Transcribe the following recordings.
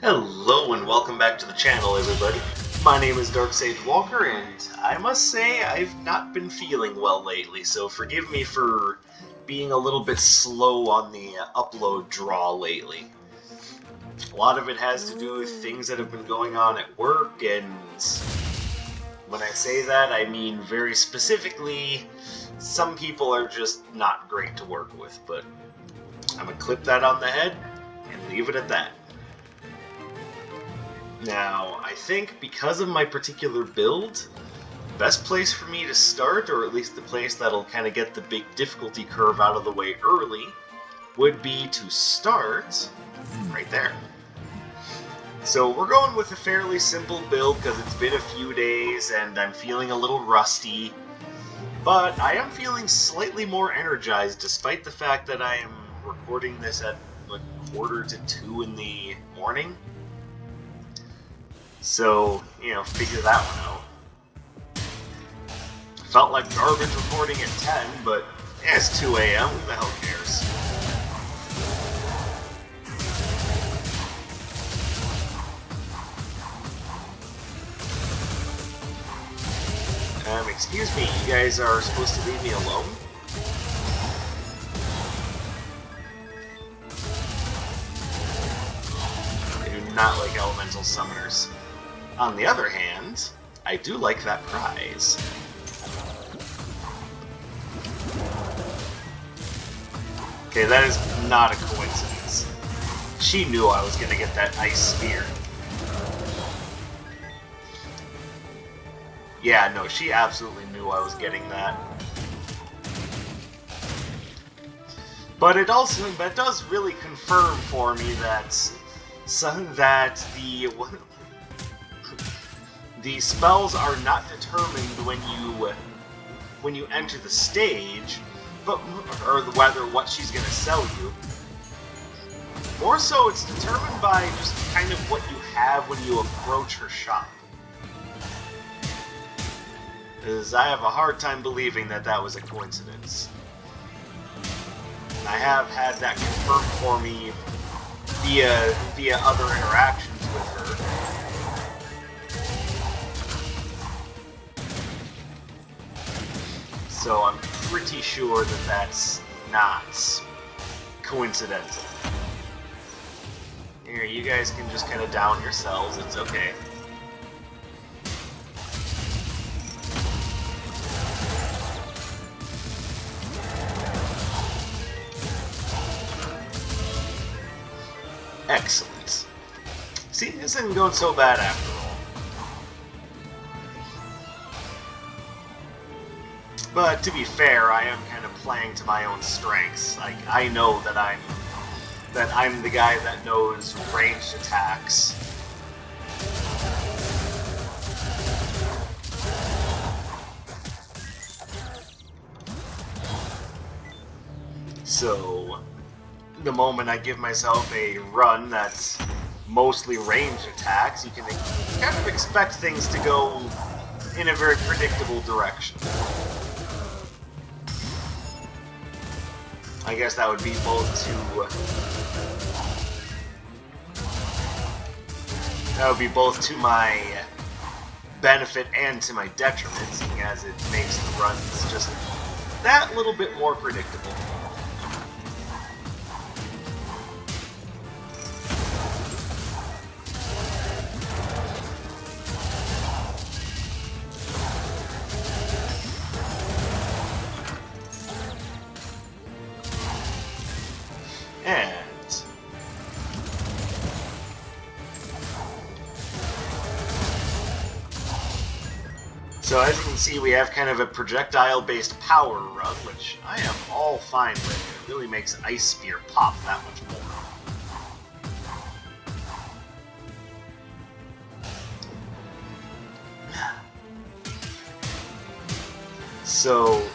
Hello and welcome back to the channel, everybody. My name is Dark Sage Walker, and I must say I've not been feeling well lately, so forgive me for being a little bit slow on the upload draw lately. A lot of it has to do with things that have been going on at work, and when I say that, I mean very specifically, some people are just not great to work with, but I'm gonna clip that on the head and leave it at that. Now, I think because of my particular build, the best place for me to start, or at least the place that'll kind of get the big difficulty curve out of the way early, would be to start right there. So we're going with a fairly simple build because it's been a few days and I'm feeling a little rusty, but I am feeling slightly more energized despite the fact that I am recording this at like 1:45 in the morning. So, figure that one out. Felt like garbage recording at 10, but it's 2 a.m. Who the hell cares? Excuse me, you guys are supposed to leave me alone? I do not like elemental summoners. On the other hand, I do like that prize. Okay, that is not a coincidence. She knew I was going to get that ice spear. Yeah, no, she absolutely knew I was getting that. But it does really confirm for me that the spells are not determined when you enter the stage, or whether what she's going to sell you. More so, it's determined by just kind of what you have when you approach her shop. Because I have a hard time believing that that was a coincidence. I have had that confirmed for me via other interactions with her. So I'm pretty sure that that's not coincidental. Here, you guys can just kind of down yourselves, it's okay. Excellent. See, this isn't going so bad after all. But to be fair, I am kind of playing to my own strengths. Like, I know that I'm the guy that knows ranged attacks. So, the moment I give myself a run that's mostly ranged attacks, you can kind of expect things to go in a very predictable direction. I guess that would be both to my benefit and to my detriment, seeing as it makes the runs just that little bit more predictable. So as you can see, we have kind of a projectile-based power run, which I am all fine with. It really makes Ice Spear pop that much more. So,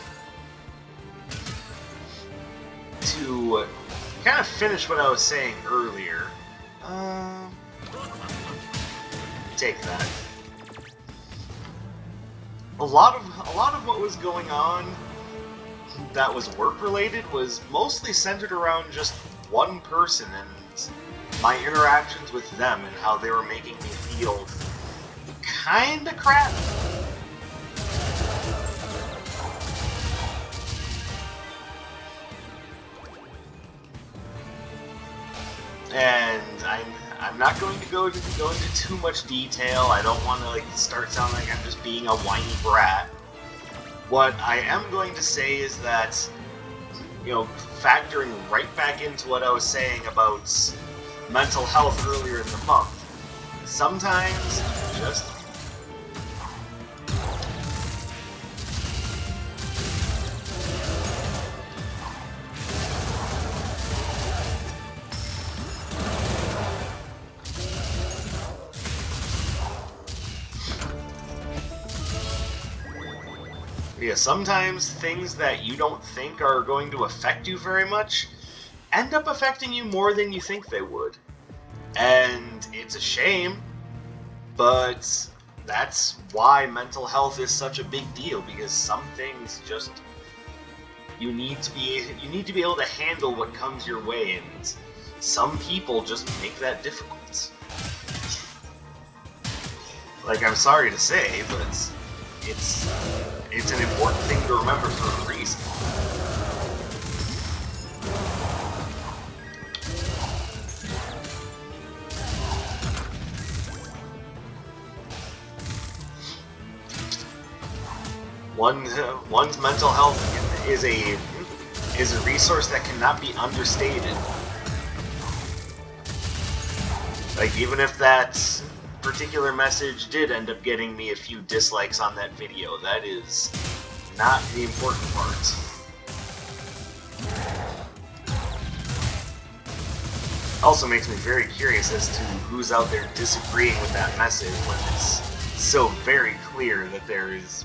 to kind of finish what I was saying earlier, take that. A lot of what was going on that was work related was mostly centered around just one person, and my interactions with them and how they were making me feel kinda crappy. And I'm not going to go into too much detail. I don't want to like start sounding like I'm just being a whiny brat. What I am going to say is that, you know, factoring right back into what I was saying about mental health earlier in the month, sometimes just sometimes things that you don't think are going to affect you very much end up affecting you more than you think they would. And it's a shame, but that's why mental health is such a big deal, because some things just you need to be able to handle what comes your way, and some people just make that difficult. Like, I'm sorry to say, but it's an important thing to remember for a reason. One's mental health is a resource that cannot be understated. Like, even if that particular message did end up getting me a few dislikes on that video, that is not the important part. Also makes me very curious as to who's out there disagreeing with that message when it's so very clear that there is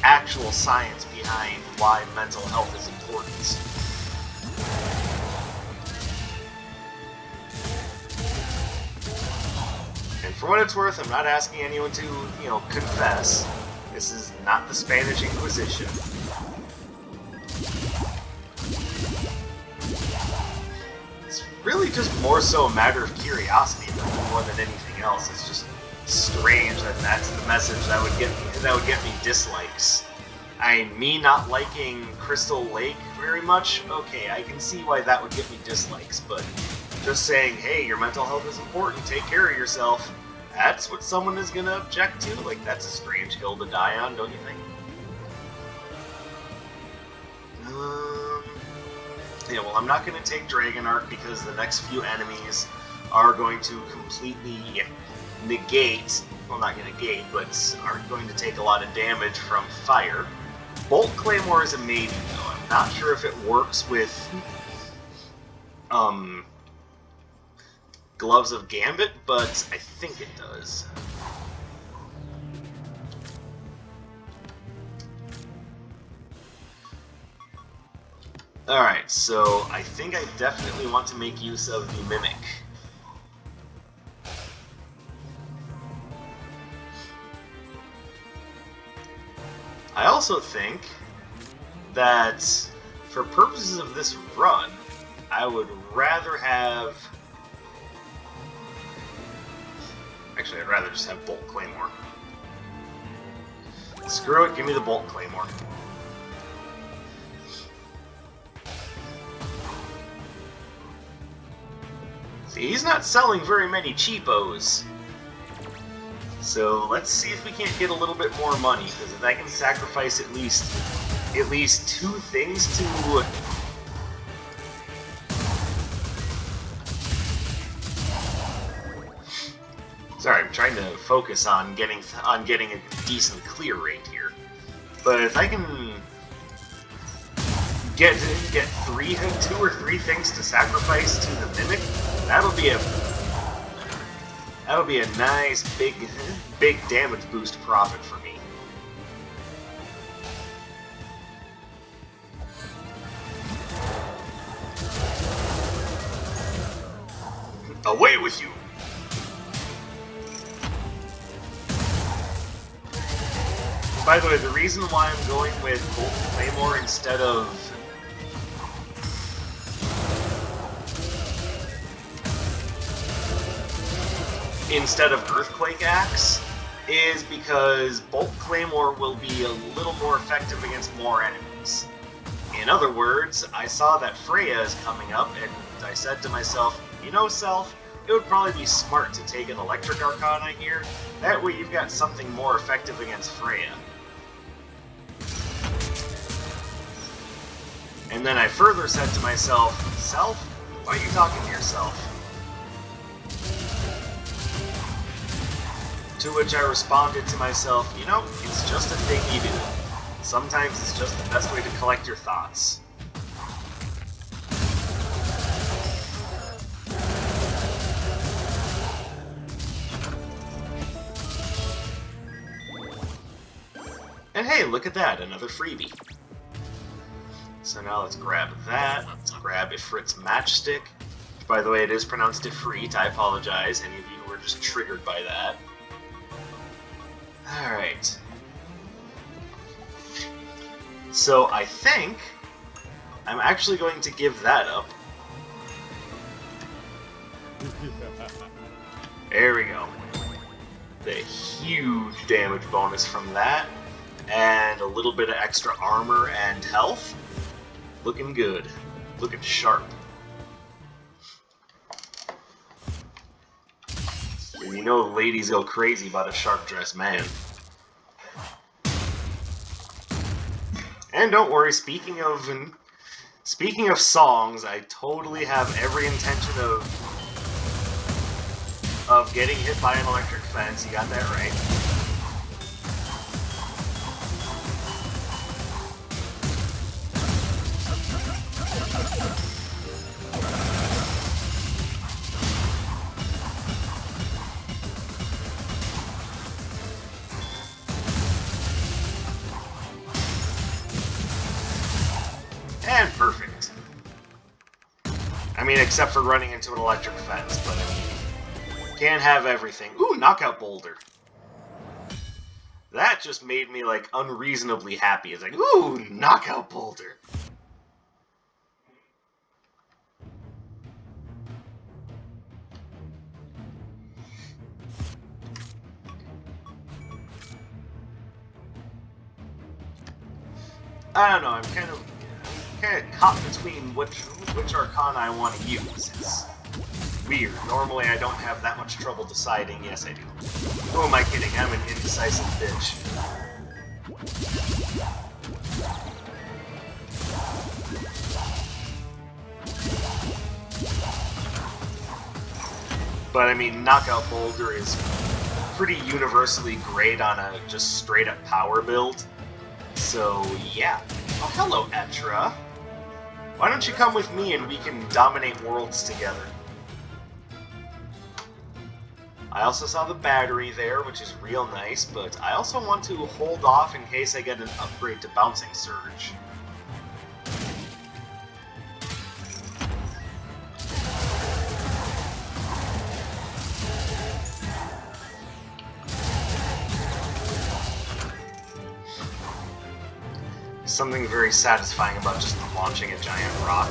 actual science behind why mental health is important. And for what it's worth, I'm not asking anyone to, you know, confess. This is not the Spanish Inquisition. It's really just more so a matter of curiosity more than anything else. It's just strange that that's the message that would get me dislikes. Me not liking Crystal Lake very much, okay, I can see why that would get me dislikes, but just saying, hey, your mental health is important, take care of yourself, that's what someone is gonna object to? Like, that's a strange hill to die on, don't you think? Yeah, well, I'm not gonna take Dragon Arc because the next few enemies are going to completely negate, well, not negate, but aren't going to take a lot of damage from fire. Bolt Claymore is a maybe, though. I'm not sure if it works with Gloves of Gambit, but I think it does. Alright, so I think I definitely want to make use of the Mimic. I also think that for purposes of this run, I would rather have... Actually, I'd rather just have Bolt Claymore. Screw it, give me the Bolt Claymore. See, he's not selling very many cheapos. So let's see if we can't get a little bit more money, because if I can sacrifice at least two things to... Sorry, I'm trying to focus on getting a decent clear rate here. But if I can get two or three things to sacrifice to the Mimic, that'll be a nice big damage boost profit for me. Away with you! By the way, the reason why I'm going with Bolt Claymore instead of instead of Earthquake Axe is because Bolt Claymore will be a little more effective against more enemies. In other words, I saw that Freya is coming up, and I said to myself, you know, Self, it would probably be smart to take an Electric Arcana here. That way you've got something more effective against Freya. And then I further said to myself, Self, why are you talking to yourself? To which I responded to myself, you know, it's just a thing you do. Sometimes it's just the best way to collect your thoughts. And hey, look at that, another freebie. So now let's grab that. Let's grab Ifrit's Matchstick. By the way, it is pronounced Ifrit. I apologize, any of you who were just triggered by that. Alright. So I think I'm actually going to give that up. There we go. The huge damage bonus from that, and a little bit of extra armor and health. Looking good. Looking sharp. And you know ladies go crazy about a sharp-dressed man. And don't worry, speaking of songs, I totally have every intention of getting hit by an electric fence. You got that right. And perfect. I mean, except for running into an electric fence, but I mean, can't have everything. Ooh, knockout boulder. That just made me, like, unreasonably happy. It's like, ooh, knockout boulder. I don't know, I'm kind of caught between which Arcana I want to use. It's weird. Normally I don't have that much trouble deciding. Yes, I do. Who am I kidding? I'm an indecisive bitch. But I mean, Knockout Boulder is pretty universally great on a just straight up power build. So yeah. Oh, hello, Etra. Why don't you come with me and we can dominate worlds together? I also saw the battery there, which is real nice, but I also want to hold off in case I get an upgrade to Bouncing Surge. Something very satisfying about just launching a giant rock.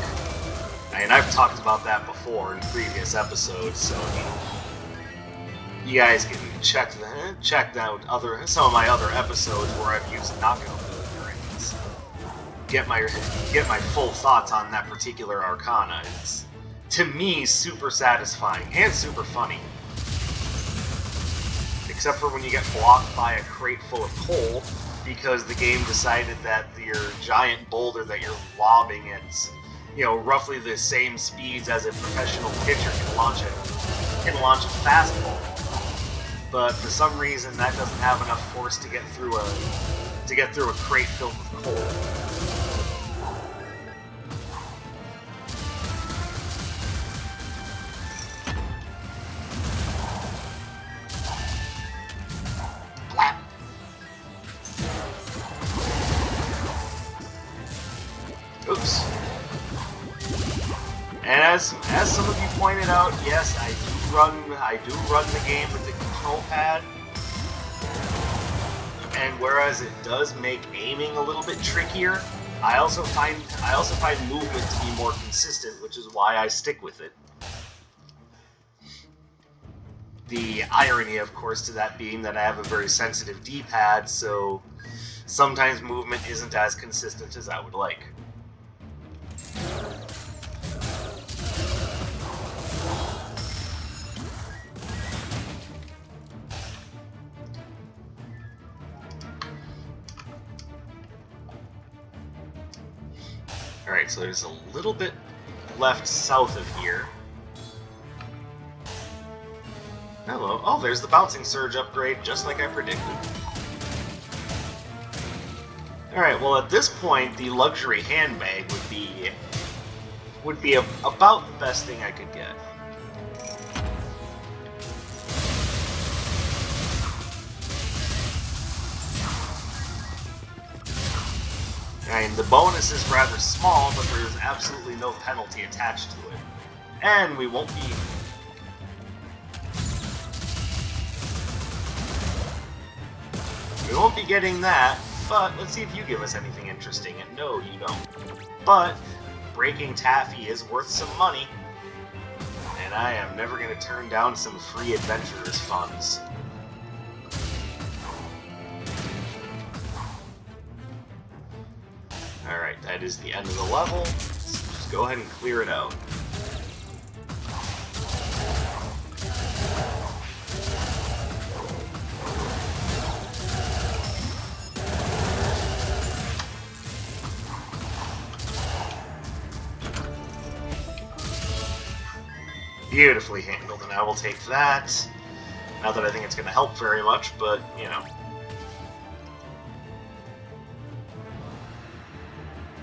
I mean, I've talked about that before in previous episodes, so I mean, you guys can check out some of my other episodes where I've used knockout boulder and get my full thoughts on that particular Arcana. It's, to me, super satisfying and super funny. Except for when you get blocked by a crate full of coal, because the game decided that your giant boulder that you're lobbing at, you know, roughly the same speeds as a professional pitcher can launch a fastball. But for some reason that doesn't have enough force to get through a crate filled with coal. Oops. And as some of you pointed out, yes, I do run the game with the control pad. And whereas it does make aiming a little bit trickier, I also find movement to be more consistent, which is why I stick with it. The irony, of course, to that being that I have a very sensitive D-pad, so sometimes movement isn't as consistent as I would like. Alright, so there's a little bit left south of here. Hello. Oh, there's the Bouncing Surge upgrade, just like I predicted. Alright, well at this point, the luxury handbag would be about the best thing I could get. And the bonus is rather small, but there's absolutely no penalty attached to it. And we won't be... We won't be getting that, but let's see if you give us anything interesting. And no, you don't. But breaking taffy is worth some money. And I am never going to turn down some free adventurers funds. Alright, that is the end of the level. So just go ahead and clear it out. Beautifully handled, and I will take that. Not that I think it's going to help very much, but, you know.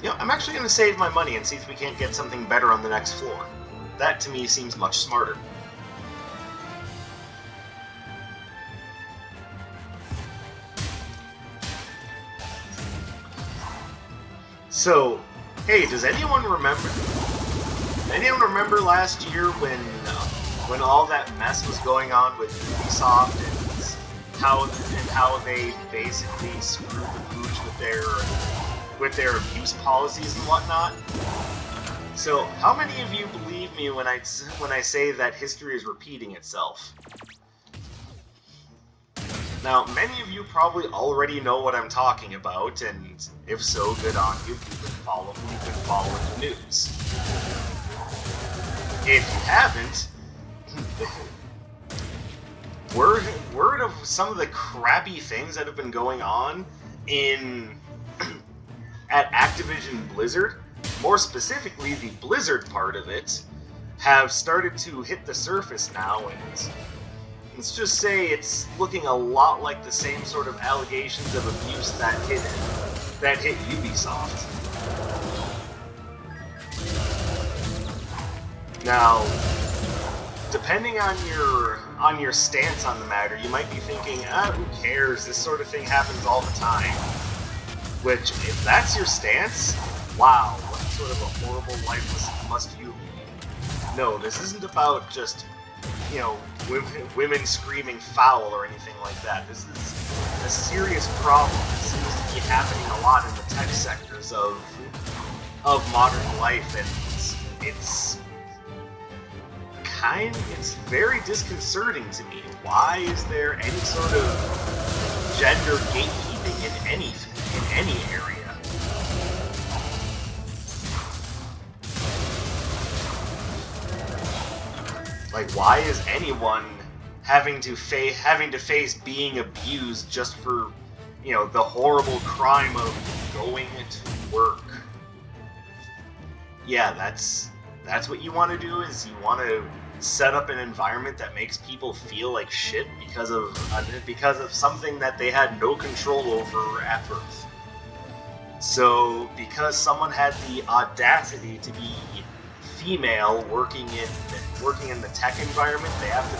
You know, I'm actually going to save my money and see if we can't get something better on the next floor. That, to me, seems much smarter. So, hey, does anyone remember... Anyone remember last year when all that mess was going on with Ubisoft and how they basically screwed the pooch with their abuse policies and whatnot? So, how many of you believe me when I say that history is repeating itself? Now, many of you probably already know what I'm talking about, and if so, good on you. You've been following the news. If you haven't, word of some of the crappy things that have been going on at Activision Blizzard, more specifically the Blizzard part of it, have started to hit the surface now, and let's just say it's looking a lot like the same sort of allegations of abuse that hit Ubisoft. Now, depending on your stance on the matter, you might be thinking, who cares? This sort of thing happens all the time. Which, if that's your stance, wow, what sort of a horrible life must you lead? No, this isn't about just, you know, women screaming foul or anything like that. This is a serious problem that seems to be happening a lot in the tech sectors of modern life, and it's very disconcerting to me. Why is there any sort of gender gatekeeping in any area? Like, why is anyone having to face being abused just for, you know, the horrible crime of going to work? Yeah, that's what you want to do, is you want to set up an environment that makes people feel like shit because of something that they had no control over at birth. So, because someone had the audacity to be female working in the tech environment, they have to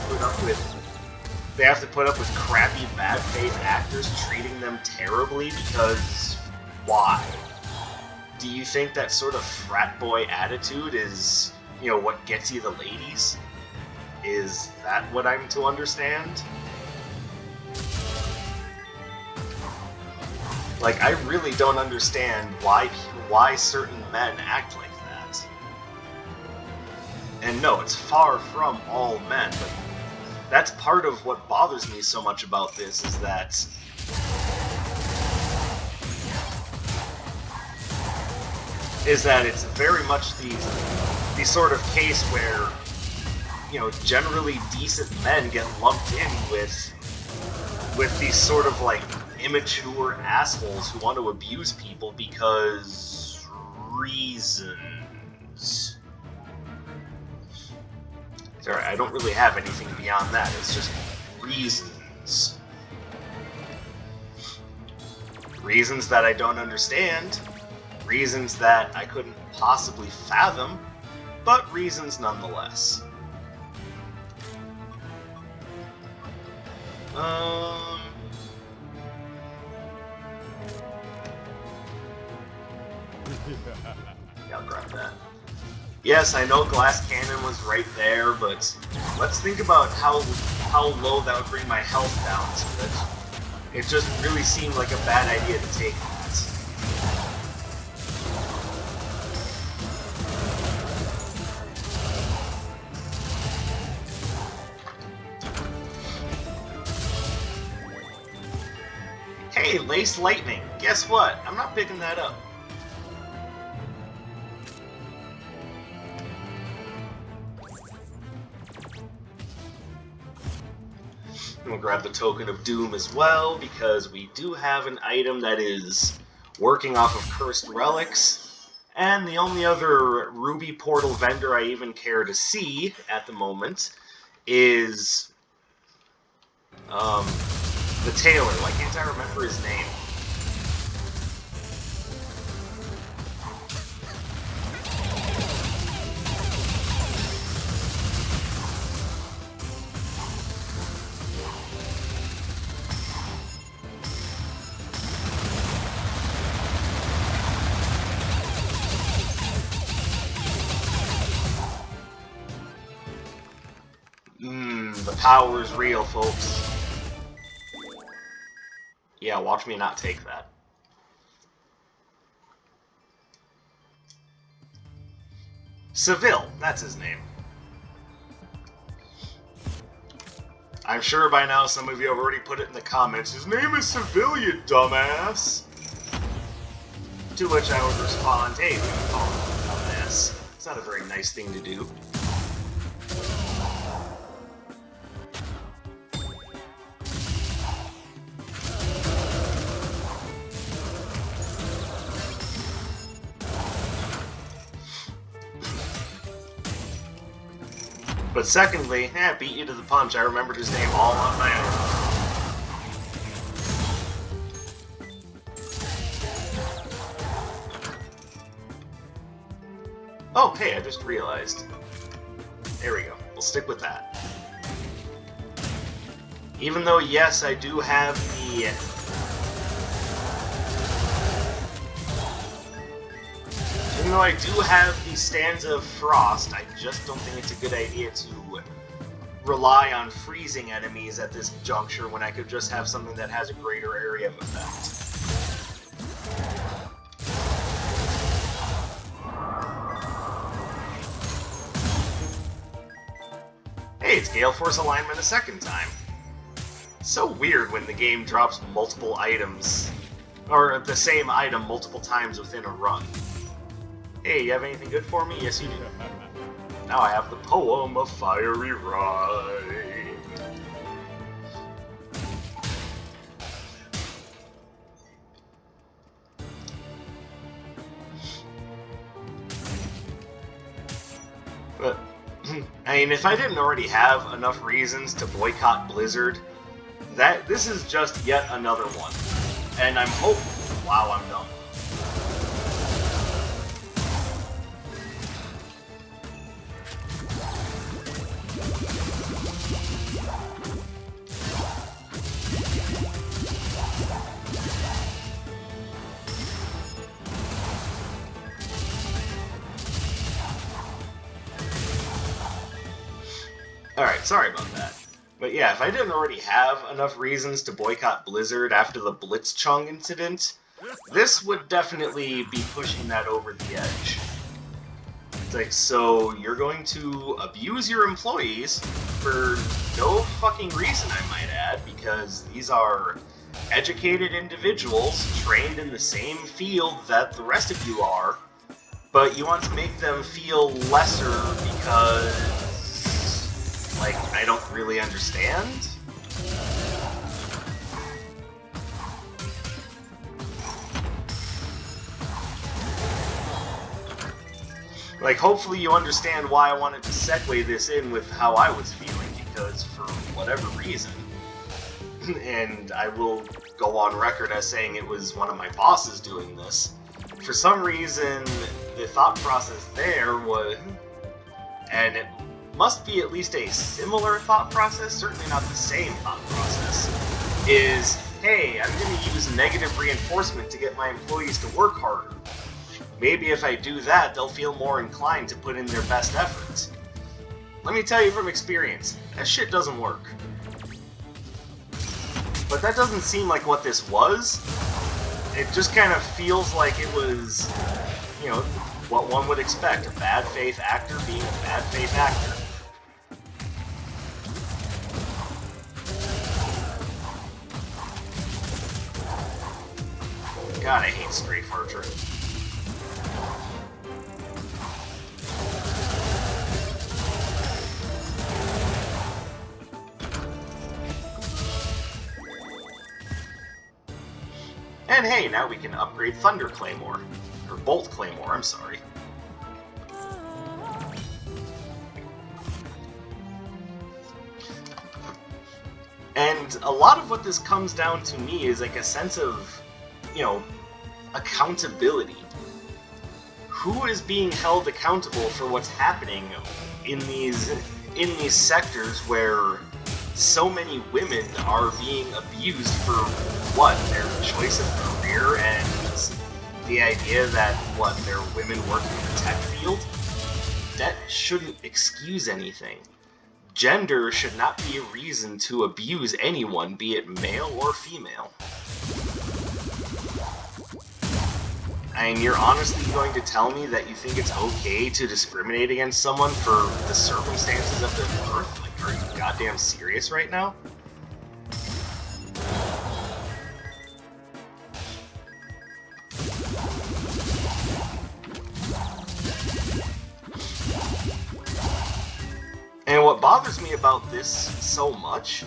put up with crappy, bad faith actors treating them terribly because why? Do you think that sort of frat boy attitude is, you know, what gets you the ladies? Is that what I'm to understand? Like, I really don't understand why certain men act like that. And no, it's far from all men, that's part of what bothers me so much about this, is that it's very much the sort of case where, you know, generally decent men get lumped in with these sort of like immature assholes who want to abuse people because reasons. Sorry, I don't really have anything beyond that. It's just reasons. Reasons that I don't understand. Reasons that I couldn't possibly fathom, but reasons nonetheless. Yeah, I'll grab that. Yes, I know Glass Cannon was right there, but let's think about how low that would bring my health down, so that it just really seemed like a bad idea to take that. Hey, Lace Lightning! Guess what? I'm not picking that up. We'll grab the Token of Doom as well, because we do have an item that is working off of Cursed Relics, and the only other Ruby Portal vendor I even care to see at the moment is the tailor. Why can't I remember his name? The power is real, folks. Yeah, watch me not take that. Seville, that's his name. I'm sure by now some of you have already put it in the comments. His name is Seville, you dumbass! To which I would respond, hey, we can call him a dumbass. It's not a very nice thing to do. But secondly, beat you to the punch. I remembered his name all on my own. Oh, hey, I just realized. There we go. We'll stick with that. Even though, yes, I do have the... Even though I do have the Stanza of Frost, I just don't think it's a good idea to rely on freezing enemies at this juncture when I could just have something that has a greater area of effect. Hey, it's Gale Force alignment a second time. It's so weird when the game drops multiple items, or the same item multiple times within a run. Hey, you have anything good for me? Yes, you do. Now I have the Poem of Fiery Ride. But, I mean, if I didn't already have enough reasons to boycott Blizzard, this is just yet another one. And I'm hopeful. Wow, I'm done. Alright, sorry about that. But yeah, if I didn't already have enough reasons to boycott Blizzard after the Blitzchung incident, this would definitely be pushing that over the edge. It's like, so you're going to abuse your employees for no fucking reason, I might add, because these are educated individuals trained in the same field that the rest of you are, but you want to make them feel lesser because, like, I don't really understand? Like, hopefully you understand why I wanted to segue this in with how I was feeling, because for whatever reason, and I will go on record as saying it was one of my bosses doing this, for some reason, the thought process there was, and it must be at least a similar thought process, certainly not the same thought process, is, hey, I'm going to use negative reinforcement to get my employees to work harder. Maybe if I do that, they'll feel more inclined to put in their best efforts. Let me tell you from experience, that shit doesn't work. But that doesn't seem like what this was. It just kind of feels like it was, you know, what one would expect, a bad faith actor being a bad faith actor. God, I hate strafe archery. And hey, now we can upgrade Thunder Claymore. Or Bolt Claymore, I'm sorry. And a lot of what this comes down to me is like a sense of, you know, accountability. Who is being held accountable for what's happening in these sectors where so many women are being abused for what? Their choice of career and the idea that, what, they're women working in the tech field? That shouldn't excuse anything. Gender should not be a reason to abuse anyone, be it male or female. And you're honestly going to tell me that you think it's okay to discriminate against someone for the circumstances of their birth? Like, are you goddamn serious right now? And what bothers me about this so much,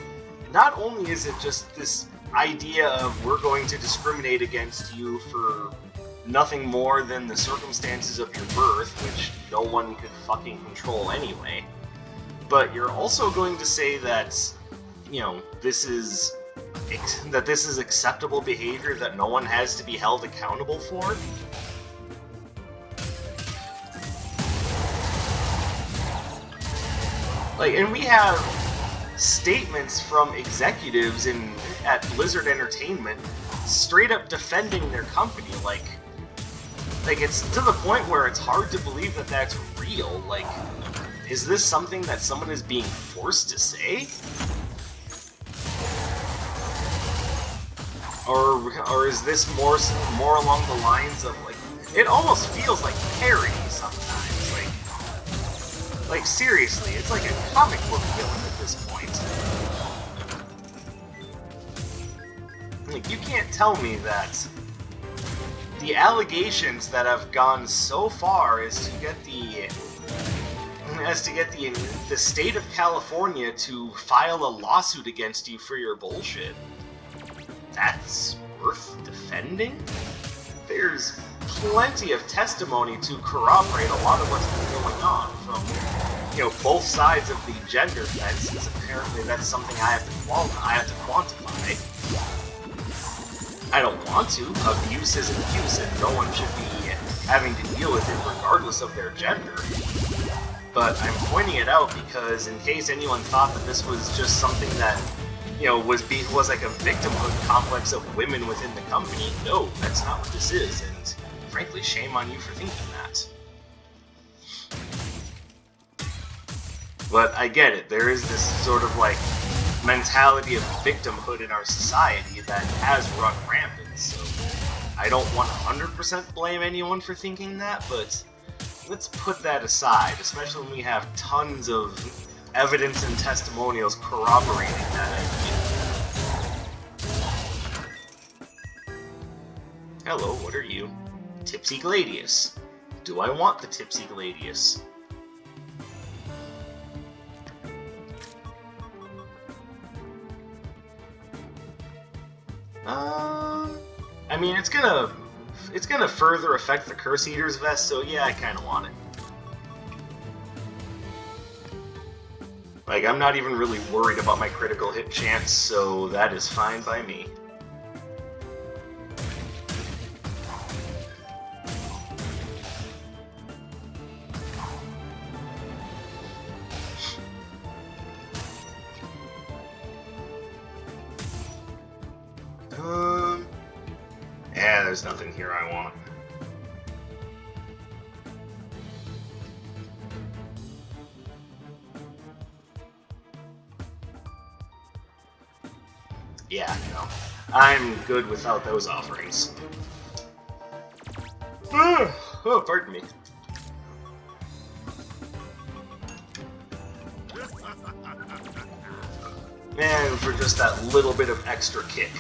not only is it just this idea of we're going to discriminate against you for nothing more than the circumstances of your birth, which no one could fucking control anyway, but you're also going to say that, you know, this is acceptable behavior that no one has to be held accountable for? Like, and we have statements from executives at Blizzard Entertainment straight up defending their company, like it's to the point where it's hard to believe that that's real. Like, is this something that someone is being forced to say? Or is this more along the lines of, like, it almost feels like parody sometimes. Like seriously, it's like a comic book villain at this point. Like, you can't tell me that the allegations that have gone so far as to get the state of California to file a lawsuit against you for your bullshit, that's worth defending? There's plenty of testimony to corroborate a lot of what's been going on from, you know, both sides of the gender fence, because apparently that's something I have to quantify. I don't want to. Abuse is abuse, and no one should be having to deal with it regardless of their gender. But I'm pointing it out because in case anyone thought that this was just something that, you know, was like a victimhood complex of women within the company, no, that's not what this is, and frankly, shame on you for thinking that. But I get it, there is this sort of, like, mentality of victimhood in our society that has run rampant, so I don't 100% blame anyone for thinking that, but let's put that aside, especially when we have tons of evidence and testimonials corroborating that idea. Hello, what are you? Tipsy Gladius. Do I want the Tipsy Gladius? I mean, it's gonna further affect the Curse Eater's vest, so yeah, I kinda want it. Like, I'm not even really worried about my critical hit chance, so that is fine by me. Yeah, there's nothing here I want. Yeah, no. I'm good without those offerings. Oh, pardon me. And for just that little bit of extra kick.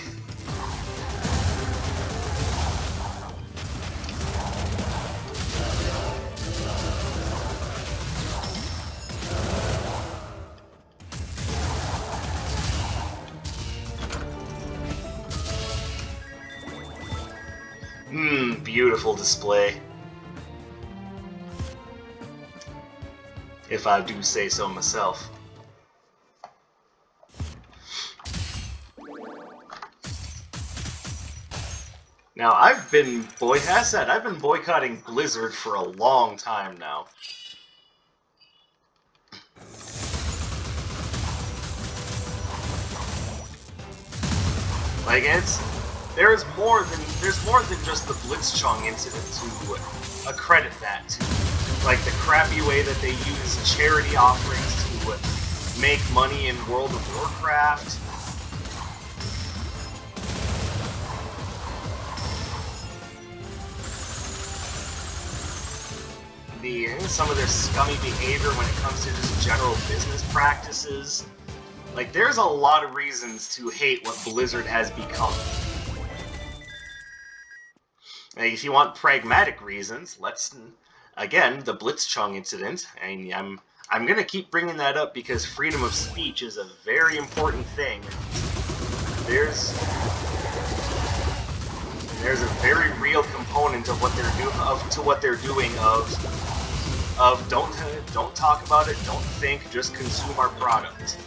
Beautiful display. If I do say so myself. Now, I've been boycotting Blizzard for a long time now. Like, there's more than just the Blitzchung incident to accredit that to. Like the crappy way that they use charity offerings to make money in World of Warcraft. Some of their scummy behavior when it comes to just general business practices. Like, there's a lot of reasons to hate what Blizzard has become. Like, if you want pragmatic reasons, again, the Blitzchung incident. I mean, I'm gonna keep bringing that up because freedom of speech is a very important thing. There's a very real component of what they're doing of don't talk about it, don't think, just consume our product.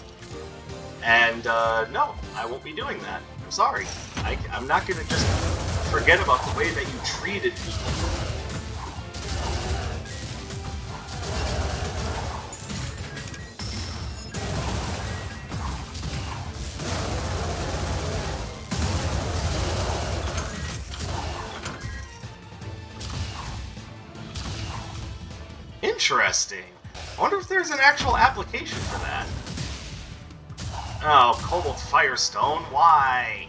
And no, I won't be doing that. I'm sorry. I'm not gonna just forget about the way that you treated people. Interesting. I wonder if there's an actual application for that. Oh, Cobalt Firestone, why?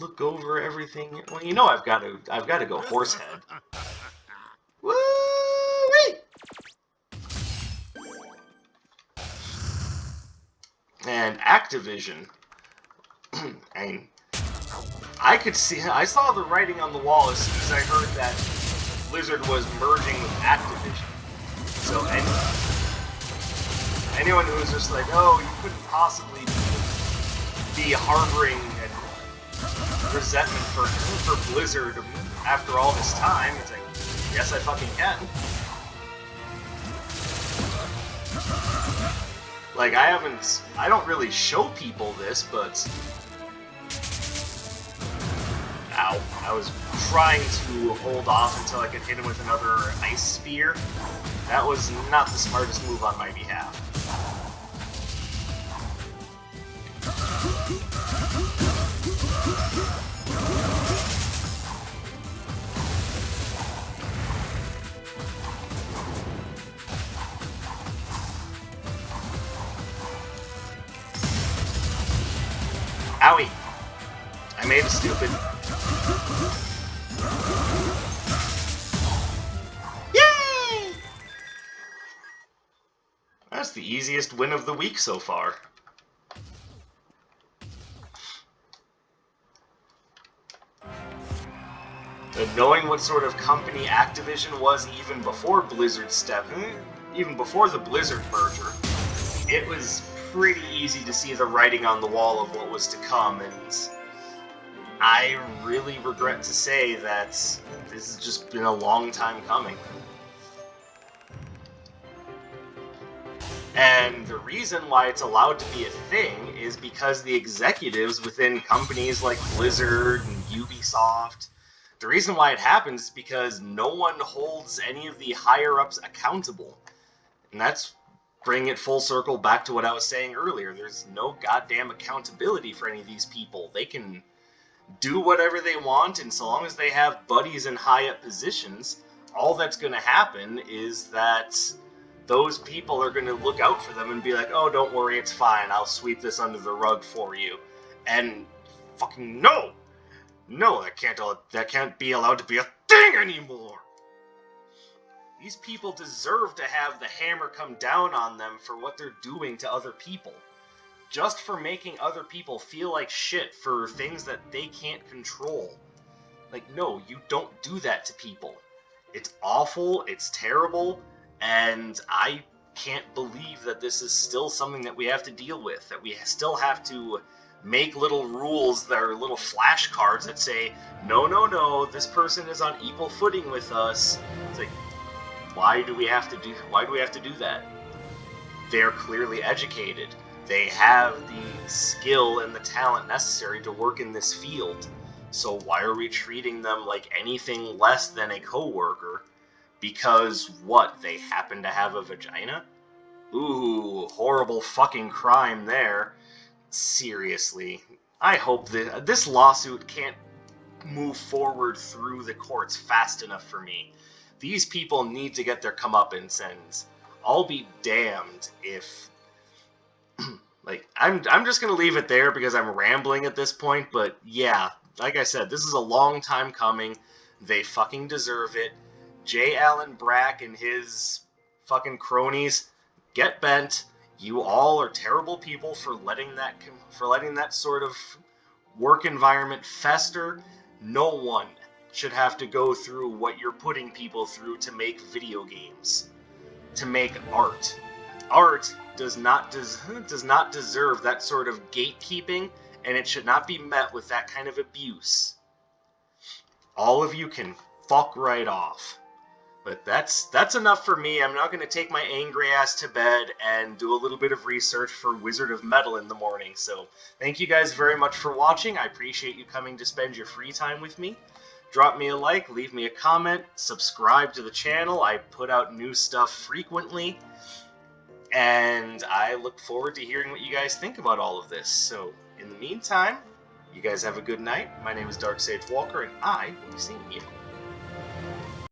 Look over everything. Well, you know I've got to go Horsehead. Woo-wee! And Activision. I saw the writing on the wall as soon as I heard that Blizzard was merging with Activision. So anyone who was just like, oh, you couldn't possibly be harboring resentment for Blizzard after all this time. It's like, yes, I fucking can. Like, I don't really show people this, but ow, I was trying to hold off until I could hit him with another ice spear. That was not the smartest move on my behalf. Owie! I made it stupid. Yay! That's the easiest win of the week so far. And knowing what sort of company Activision was even before Blizzard stepped in, even before the Blizzard merger, it was pretty easy to see the writing on the wall of what was to come, and I really regret to say that this has just been a long time coming. And the reason why it's allowed to be a thing is because the executives within companies like Blizzard and Ubisoft, the reason why it happens is because no one holds any of the higher-ups accountable. And that's bringing it full circle back to what I was saying earlier. There's no goddamn accountability for any of these people. They can do whatever they want, and so long as they have buddies in high-up positions, all that's going to happen is that those people are going to look out for them and be like, oh, don't worry, it's fine, I'll sweep this under the rug for you. And fucking no! No, that can't be allowed to be a thing anymore! These people deserve to have the hammer come down on them for what they're doing to other people. Just for making other people feel like shit for things that they can't control. Like, no, you don't do that to people. It's awful, it's terrible, and I can't believe that this is still something that we have to deal with, that we still have to make little rules that are little flashcards that say, no, no, no, this person is on equal footing with us. It's like, why do we have to do that? They're clearly educated. They have the skill and the talent necessary to work in this field. So why are we treating them like anything less than a coworker? Because what, they happen to have a vagina? Ooh, horrible fucking crime there. Seriously. I hope that this lawsuit can't move forward through the courts fast enough for me. These people need to get their comeuppance, and I'll be damned if... like, I'm just gonna leave it there because I'm rambling at this point, but yeah, like I said, this is a long time coming. They fucking deserve it. J. Allen Brack and his fucking cronies, get bent. You all are terrible people for letting that sort of work environment fester. No one should have to go through what you're putting people through to make video games, to make art. Art does not deserve that sort of gatekeeping, and it should not be met with that kind of abuse. All of you can fuck right off. But that's enough for me. I'm not going to take my angry ass to bed and do a little bit of research for Wizard of Metal in the morning. So thank you guys very much for watching. I appreciate you coming to spend your free time with me. Drop me a like, leave me a comment, subscribe to the channel. I put out new stuff frequently. And I look forward to hearing what you guys think about all of this. So in the meantime, you guys have a good night. My name is Dark Sage Walker, and I will be seeing you